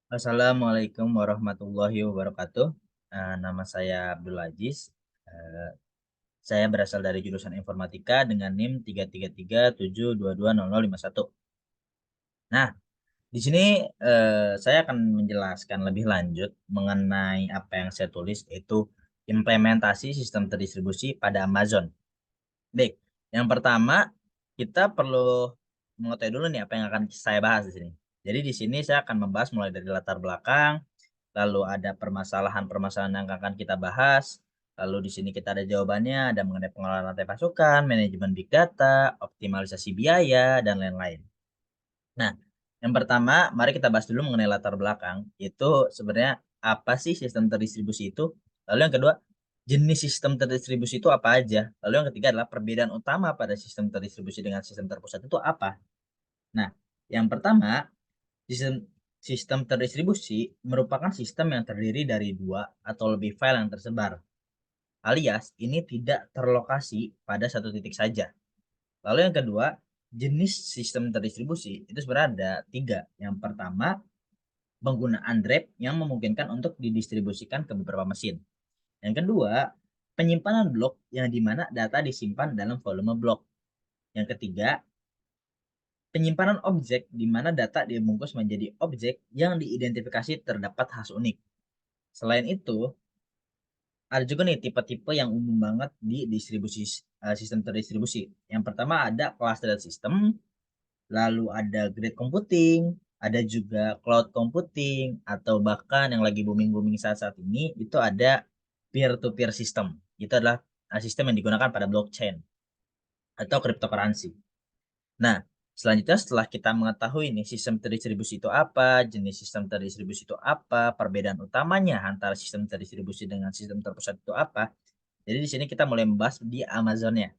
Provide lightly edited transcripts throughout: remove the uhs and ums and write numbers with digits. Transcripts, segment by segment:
Assalamualaikum warahmatullahi wabarakatuh. Nama saya Abdul Aziz. Eh, saya berasal dari jurusan Informatika dengan NIM 33377220051. Nah, di sini saya akan menjelaskan lebih lanjut mengenai apa yang saya tulis, yaitu implementasi sistem terdistribusi pada Amazon. Baik, yang pertama kita perlu mengetahui dulu nih apa yang akan saya bahas di sini. Jadi di sini saya akan membahas mulai dari latar belakang, lalu ada permasalahan-permasalahan yang akan kita bahas, lalu di sini kita ada jawabannya, ada mengenai pengelolaan rantai pasukan, manajemen big data, optimalisasi biaya, dan lain-lain. Nah, yang pertama, mari kita bahas dulu mengenai latar belakang, itu sebenarnya apa sih sistem terdistribusi itu, lalu yang kedua, jenis sistem terdistribusi itu apa aja, lalu yang ketiga adalah perbedaan utama pada sistem terdistribusi dengan sistem terpusat itu apa. Nah, yang pertama, Sistem sistem terdistribusi merupakan sistem yang terdiri dari dua atau lebih file yang tersebar, alias ini tidak terlokasi pada satu titik saja. Lalu yang kedua, jenis sistem terdistribusi itu sebenarnya ada tiga. Yang pertama, penggunaan drive yang memungkinkan untuk didistribusikan ke beberapa mesin. Yang kedua, penyimpanan blok yang dimana data disimpan dalam volume blok. Yang ketiga, penyimpanan objek di mana data dibungkus menjadi objek yang diidentifikasi terdapat khas unik. Selain itu, ada juga nih tipe-tipe yang umum banget di distribusi sistem terdistribusi. Yang pertama ada clustered system, lalu ada grid computing, ada juga cloud computing, atau bahkan yang lagi booming-booming saat-saat ini itu ada peer-to-peer system. Itu adalah sistem yang digunakan pada blockchain atau cryptocurrency. Nah, selanjutnya setelah kita mengetahui nih sistem terdistribusi itu apa, jenis sistem terdistribusi itu apa, perbedaan utamanya antara sistem terdistribusi dengan sistem terpusat itu apa. Jadi di sini kita mulai membahas di Amazonnya.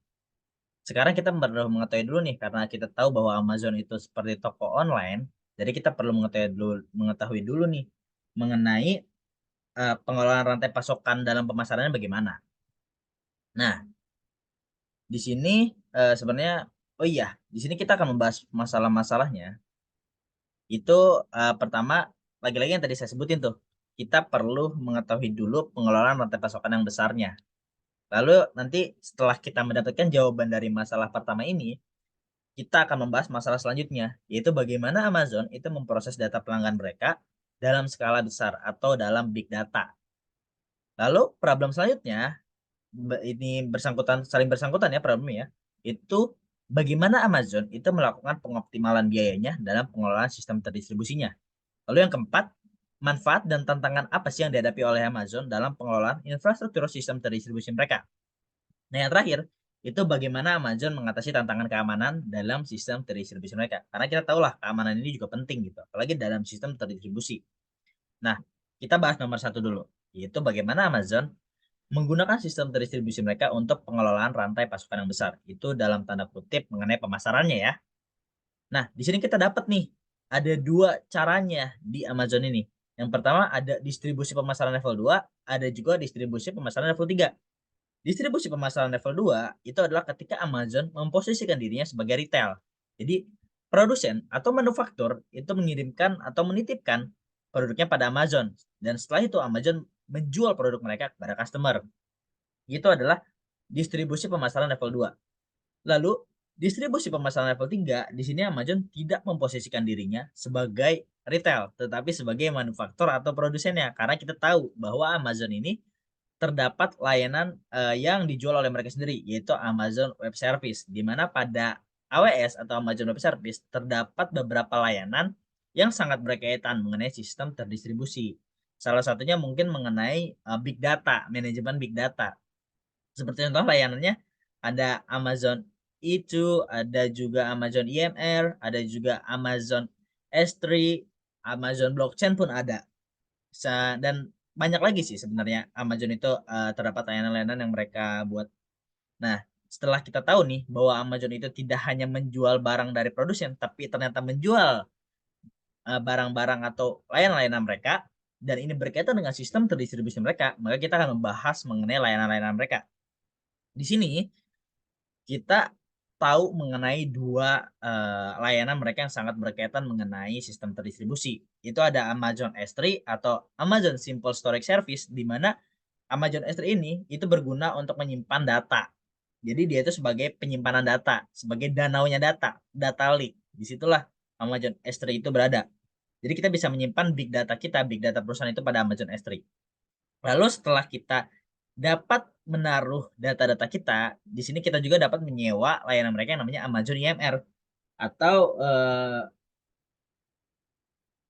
Sekarang kita perlu mengetahui dulu nih karena kita tahu bahwa Amazon itu seperti toko online. Jadi kita perlu mengetahui dulu nih mengenai pengelolaan rantai pasokan dalam pemasarannya bagaimana. Nah, di sini sebenarnya oh iya, di sini kita akan membahas masalah-masalahnya. Itu pertama, lagi-lagi yang tadi saya sebutin tuh, kita perlu mengetahui dulu pengelolaan rantai pasokan yang besarnya. Lalu nanti setelah kita mendapatkan jawaban dari masalah pertama ini, kita akan membahas masalah selanjutnya, yaitu bagaimana Amazon itu memproses data pelanggan mereka dalam skala besar atau dalam big data. Lalu problem selanjutnya, ini bersangkutan saling bersangkutan ya problemnya ya, itu bagaimana Amazon itu melakukan pengoptimalan biayanya dalam pengelolaan sistem terdistribusinya. Lalu yang keempat, manfaat dan tantangan apa sih yang dihadapi oleh Amazon dalam pengelolaan infrastruktur sistem terdistribusi mereka. Nah, yang terakhir, itu bagaimana Amazon mengatasi tantangan keamanan dalam sistem terdistribusi mereka. Karena kita tahulah keamanan ini juga penting gitu, apalagi dalam sistem terdistribusi. Nah, kita bahas nomor satu dulu, yaitu bagaimana Amazon menggunakan sistem terdistribusi mereka untuk pengelolaan rantai pasukan yang besar. Itu dalam tanda kutip mengenai pemasarannya ya. Nah, di sini kita dapat nih, ada dua caranya di Amazon ini. Yang pertama ada distribusi pemasaran level 2, ada juga distribusi pemasaran level 3. Distribusi pemasaran level 2 itu adalah ketika Amazon memposisikan dirinya sebagai retail. Jadi, produsen atau manufaktur itu mengirimkan atau menitipkan produknya pada Amazon. Dan setelah itu Amazon menjual produk mereka kepada customer. Itu adalah distribusi pemasaran level 2. Lalu, distribusi pemasaran level 3, di sini Amazon tidak memposisikan dirinya sebagai retail, tetapi sebagai manufaktur atau produsennya. Karena kita tahu bahwa Amazon ini terdapat layanan yang dijual oleh mereka sendiri, yaitu Amazon Web Service, di mana pada AWS atau Amazon Web Service terdapat beberapa layanan yang sangat berkaitan mengenai sistem terdistribusi. Salah satunya mungkin mengenai big data, manajemen big data. Seperti contoh layanannya ada Amazon E2, ada juga Amazon EMR, ada juga Amazon S3, Amazon Blockchain pun ada. Dan banyak lagi sih sebenarnya Amazon itu terdapat layanan-layanan yang mereka buat. Nah, setelah kita tahu nih bahwa Amazon itu tidak hanya menjual barang dari produsen, tapi ternyata menjual barang-barang atau layanan-layanan mereka, dan ini berkaitan dengan sistem terdistribusi mereka, maka kita akan membahas mengenai layanan-layanan mereka. Di sini kita tahu mengenai dua layanan mereka yang sangat berkaitan mengenai sistem terdistribusi. Itu ada Amazon S3 atau Amazon Simple Storage Service, di mana Amazon S3 ini itu berguna untuk menyimpan data. Jadi dia itu sebagai penyimpanan data, sebagai danaunya data, data lake. Disitulah Amazon S3 itu berada. Jadi kita bisa menyimpan big data kita, big data perusahaan itu pada Amazon S3. Lalu setelah kita dapat menaruh data-data kita, di sini kita juga dapat menyewa layanan mereka yang namanya Amazon EMR, atau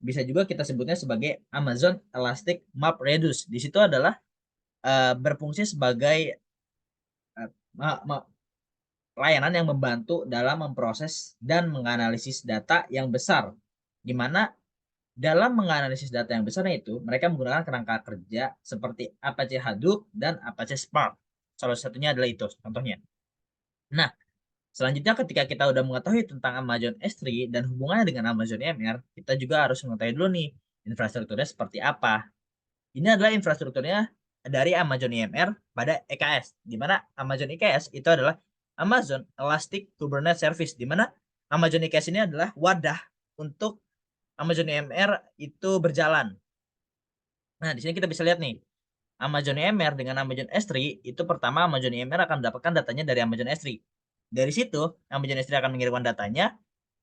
bisa juga kita sebutnya sebagai Amazon Elastic Map Reduce. Di situ adalah berfungsi sebagai layanan yang membantu dalam memproses dan menganalisis data yang besar, di mana dalam menganalisis data yang besar itu mereka menggunakan kerangka kerja seperti Apache Hadoop dan Apache Spark. Salah satunya adalah itu contohnya. Nah, selanjutnya ketika kita udah mengetahui tentang Amazon S3 dan hubungannya dengan Amazon EMR, kita juga harus mengetahui dulu nih infrastrukturnya seperti apa. Ini adalah infrastrukturnya dari Amazon EMR pada EKS, di mana Amazon EKS itu adalah Amazon Elastic Kubernetes Service, di mana Amazon EKS ini adalah wadah untuk Amazon EMR itu berjalan. Nah, di sini kita bisa lihat nih, Amazon EMR dengan Amazon S3 itu pertama Amazon EMR akan mendapatkan datanya dari Amazon S3. Dari situ, Amazon S3 akan mengirimkan datanya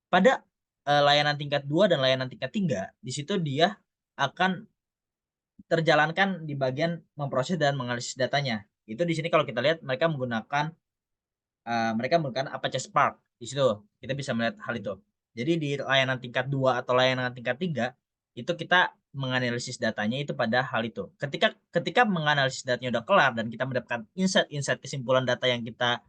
pada layanan tingkat 2 dan layanan tingkat 3. Di situ dia akan terjalankan di bagian memproses dan menganalisis datanya. Itu di sini kalau kita lihat mereka menggunakan Apache Spark. Di situ kita bisa melihat hal itu. Jadi di layanan tingkat 2 atau layanan tingkat 3 itu kita menganalisis datanya itu pada hal itu. Ketika menganalisis datanya udah kelar dan kita mendapatkan insight kesimpulan data yang kita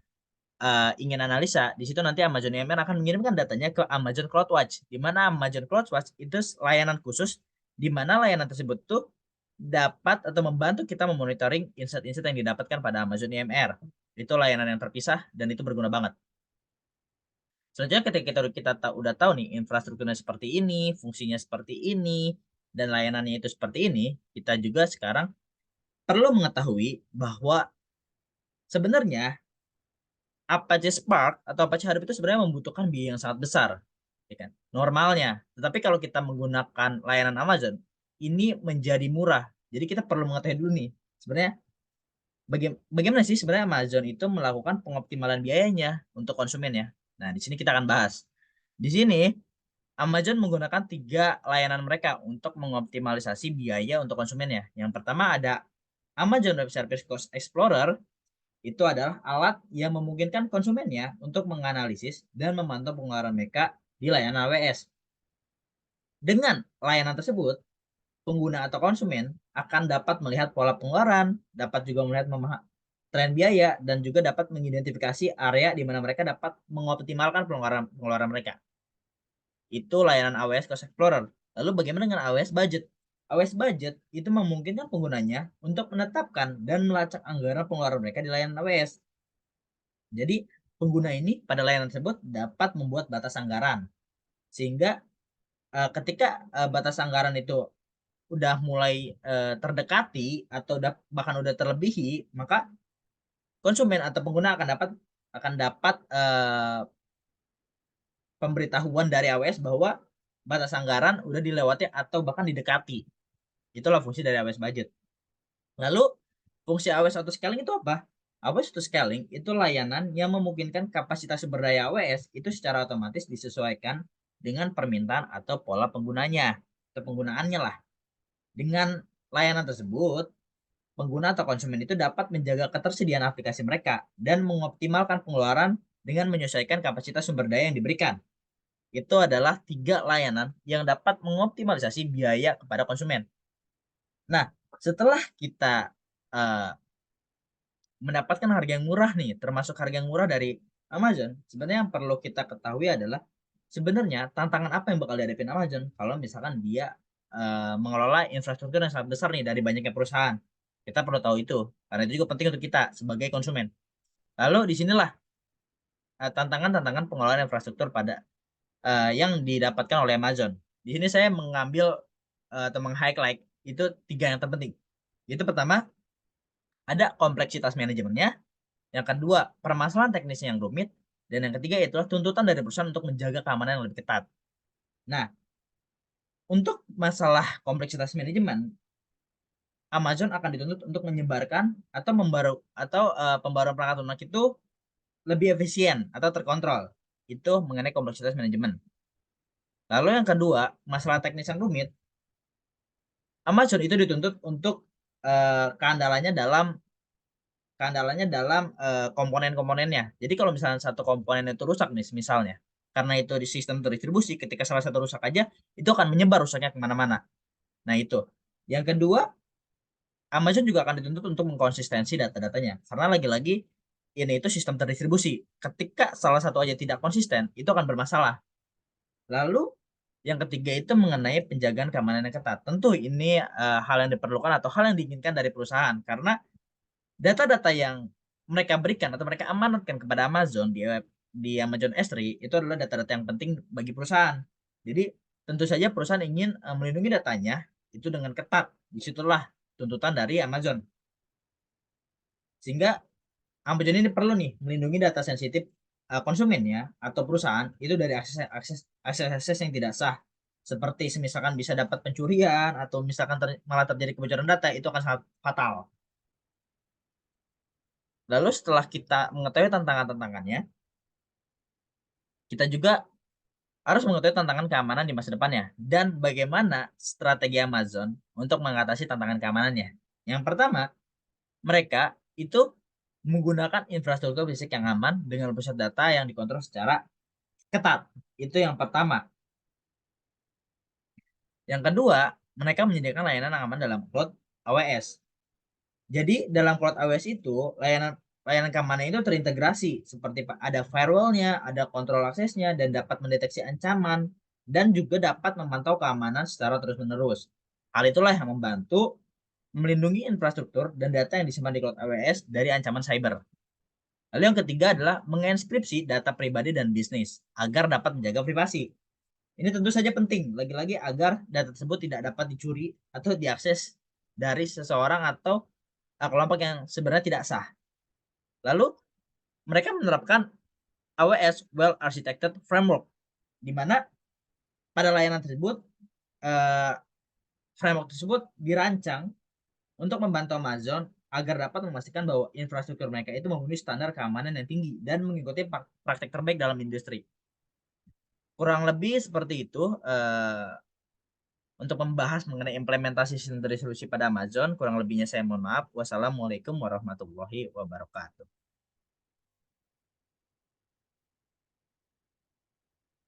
ingin analisa, di situ nanti Amazon EMR akan mengirimkan datanya ke Amazon CloudWatch, di mana Amazon CloudWatch itu layanan khusus di mana layanan tersebut tuh dapat atau membantu kita memonitoring insight-insight yang didapatkan pada Amazon EMR. Itu layanan yang terpisah dan itu berguna banget. Selanjutnya ketika kita udah tahu nih infrastrukturnya seperti ini, fungsinya seperti ini, dan layanannya itu seperti ini, kita juga sekarang perlu mengetahui bahwa sebenarnya Apache Spark atau Apache Hadoop itu sebenarnya membutuhkan biaya yang sangat besar, ya kan? Normalnya. Tetapi kalau kita menggunakan layanan Amazon, ini menjadi murah. Jadi kita perlu mengetahui dulu nih, sebenarnya bagaimana sih sebenarnya Amazon itu melakukan pengoptimalan biayanya untuk konsumen ya. Nah, di sini kita akan bahas. Di sini Amazon menggunakan 3 layanan mereka untuk mengoptimalisasi biaya untuk konsumennya. Yang pertama ada Amazon Web Service Cost Explorer. Itu adalah alat yang memungkinkan konsumennya untuk menganalisis dan memantau pengeluaran mereka di layanan AWS. Dengan layanan tersebut, pengguna atau konsumen akan dapat melihat pola pengeluaran, dapat juga melihat tren biaya, dan juga dapat mengidentifikasi area di mana mereka dapat mengoptimalkan pengeluaran mereka. Itu layanan AWS Cost Explorer. Lalu bagaimana dengan AWS Budget? AWS Budget itu memungkinkan penggunanya untuk menetapkan dan melacak anggaran pengeluaran mereka di layanan AWS. Jadi pengguna ini pada layanan tersebut dapat membuat batas anggaran. Sehingga ketika batas anggaran itu udah mulai terdekati atau bahkan udah terlebihi, maka konsumen atau pengguna akan dapat pemberitahuan dari AWS bahwa batas anggaran udah dilewati atau bahkan didekati. Itulah fungsi dari AWS Budget. Lalu fungsi AWS Auto Scaling itu apa? AWS Auto Scaling itu layanan yang memungkinkan kapasitas sumber daya AWS itu secara otomatis disesuaikan dengan permintaan atau pola penggunanya atau penggunaannya lah. Dengan layanan tersebut, pengguna atau konsumen itu dapat menjaga ketersediaan aplikasi mereka dan mengoptimalkan pengeluaran dengan menyesuaikan kapasitas sumber daya yang diberikan. Itu adalah 3 layanan yang dapat mengoptimalisasi biaya kepada konsumen. Nah, setelah kita mendapatkan harga yang murah nih, termasuk harga yang murah dari Amazon, sebenarnya yang perlu kita ketahui adalah sebenarnya tantangan apa yang bakal dihadapin Amazon kalau misalkan dia mengelola infrastruktur yang sangat besar nih dari banyaknya perusahaan. Kita perlu tahu itu, karena itu juga penting untuk kita sebagai konsumen. Lalu disinilah tantangan-tantangan pengelolaan infrastruktur pada yang didapatkan oleh Amazon. Di sini saya mengambil atau meng-highlight itu 3 yang terpenting. Itu pertama, ada kompleksitas manajemennya. Yang kedua, permasalahan teknisnya yang rumit. Dan yang ketiga itulah tuntutan dari perusahaan untuk menjaga keamanan yang lebih ketat. Nah, untuk masalah kompleksitas manajemen, Amazon akan dituntut untuk menyebarkan atau pembaruan perangkat lunak itu lebih efisien atau terkontrol. Itu mengenai kompleksitas manajemen. Lalu yang kedua, masalah teknis yang rumit, Amazon itu dituntut untuk keandalannya dalam komponen-komponennya. Jadi kalau misalnya satu komponen itu rusak nih, misalnya, karena itu di sistem terdistribusi, ketika salah satu rusak aja, itu akan menyebar rusaknya kemana-mana. Nah itu. Yang kedua, Amazon juga akan dituntut untuk mengkonsistensi data-datanya. Karena lagi-lagi, ini itu sistem terdistribusi. Ketika salah satu aja tidak konsisten, itu akan bermasalah. Lalu, yang ketiga itu mengenai penjagaan keamanan yang ketat. Tentu ini hal yang diperlukan atau hal yang diinginkan dari perusahaan. Karena data-data yang mereka berikan atau mereka amanatkan kepada Amazon di Amazon S3 itu adalah data-data yang penting bagi perusahaan. Jadi tentu saja perusahaan ingin melindungi datanya itu dengan ketat. Disitulah tuntutan dari Amazon. Sehingga Amazon ini perlu nih melindungi data sensitif konsumen ya atau perusahaan itu dari akses yang tidak sah. Seperti misalkan bisa dapat pencurian atau misalkan malah terjadi kebocoran data itu akan sangat fatal. Lalu setelah kita mengetahui tantangan-tantangannya, kita juga harus mengetahui tantangan keamanan di masa depannya dan bagaimana strategi Amazon untuk mengatasi tantangan keamanannya. Yang pertama, mereka itu menggunakan infrastruktur fisik yang aman dengan pusat data yang dikontrol secara ketat. Itu yang pertama. Yang kedua, mereka menyediakan layanan yang aman dalam cloud AWS. Jadi dalam cloud AWS itu layanan layanan keamanan itu terintegrasi seperti ada firewall-nya, ada kontrol aksesnya dan dapat mendeteksi ancaman dan juga dapat memantau keamanan secara terus-menerus. Hal itulah yang membantu melindungi infrastruktur dan data yang disimpan di cloud AWS dari ancaman cyber. Lalu yang ketiga adalah menginskripsi data pribadi dan bisnis agar dapat menjaga privasi. Ini tentu saja penting, lagi-lagi agar data tersebut tidak dapat dicuri atau diakses dari seseorang atau kelompok yang sebenarnya tidak sah. Lalu mereka menerapkan AWS Well Architected Framework, di mana pada layanan tersebut eh, framework tersebut dirancang untuk membantu Amazon agar dapat memastikan bahwa infrastruktur mereka itu memenuhi standar keamanan yang tinggi dan mengikuti praktek terbaik dalam industri. Kurang lebih seperti itu untuk membahas mengenai implementasi sistem distribusi pada Amazon. Kurang lebihnya saya mohon maaf. Wassalamualaikum warahmatullahi wabarakatuh.